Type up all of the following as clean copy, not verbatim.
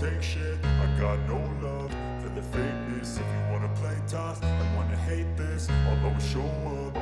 take shit. I got no love for the fakeness. If you wanna play tough and wanna hate this, I'll always show up.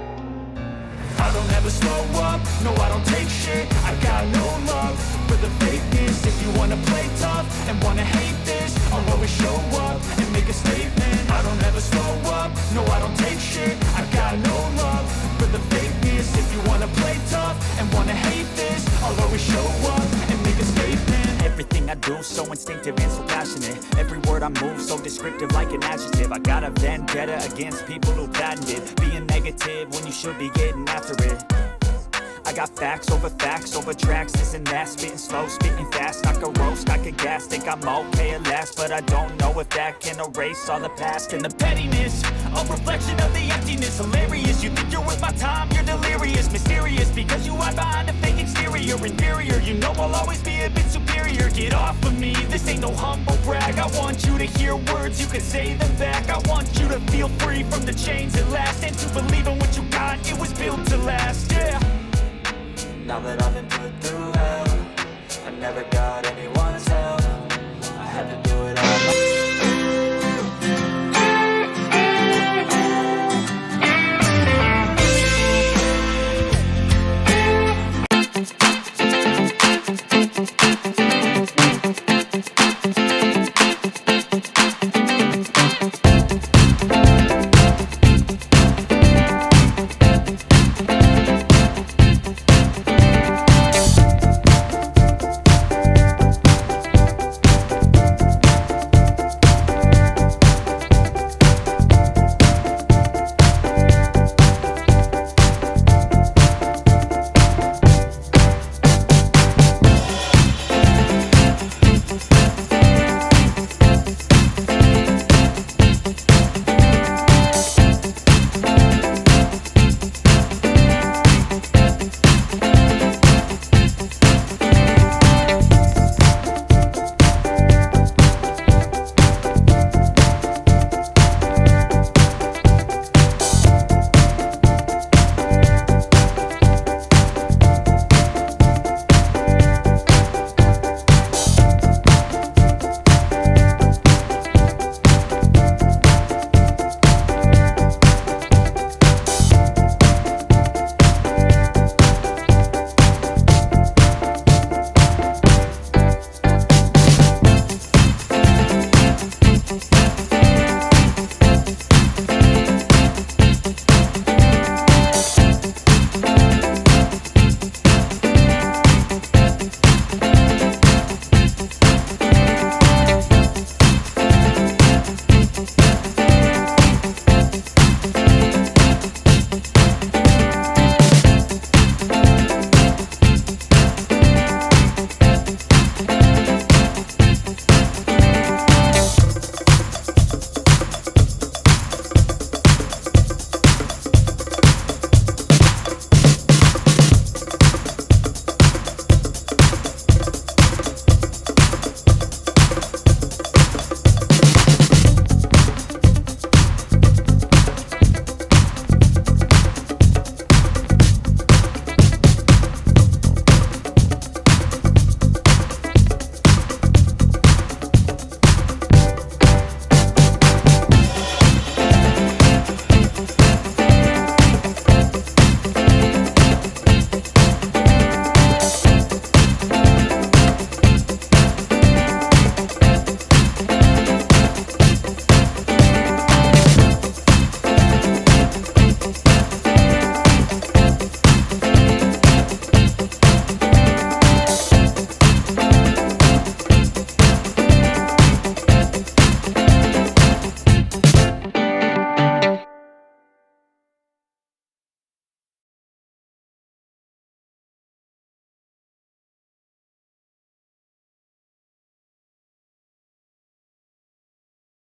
I don't ever slow up, no I don't take shit. I got no love for the fakeness. If you wanna play tough and wanna hate this, I'll always show up and make a statement. I don't ever slow up, no I don't take shit. I got no love for the fakeness. If you wanna play tough and wanna hate this, I'll always show up and make a statement. Everything I do so instinctive and so passionate. Every word I move so descriptive like an adjective. I got a vendetta against people who patented being negative when you should be getting after it. I got facts over tracks, this and that. Spitting slow, spitting fast, I can roast, I can gas. Think I'm okay at last, but I don't know if that can erase all the past. And the pettiness, a reflection of the emptiness. Hilarious, you think you're worth my time, you're delirious. Mysterious, because you hide behind a fake exterior. Inferior, you know I'll always be a bit superior. Get off of me, this ain't no humble brag. I want you to hear words, you can say them back. I want you to feel free from the chains at last, and to believe in what you got, it was built to last, yeah. Now that I've been put through hell, I never got anyone's help. I had to do it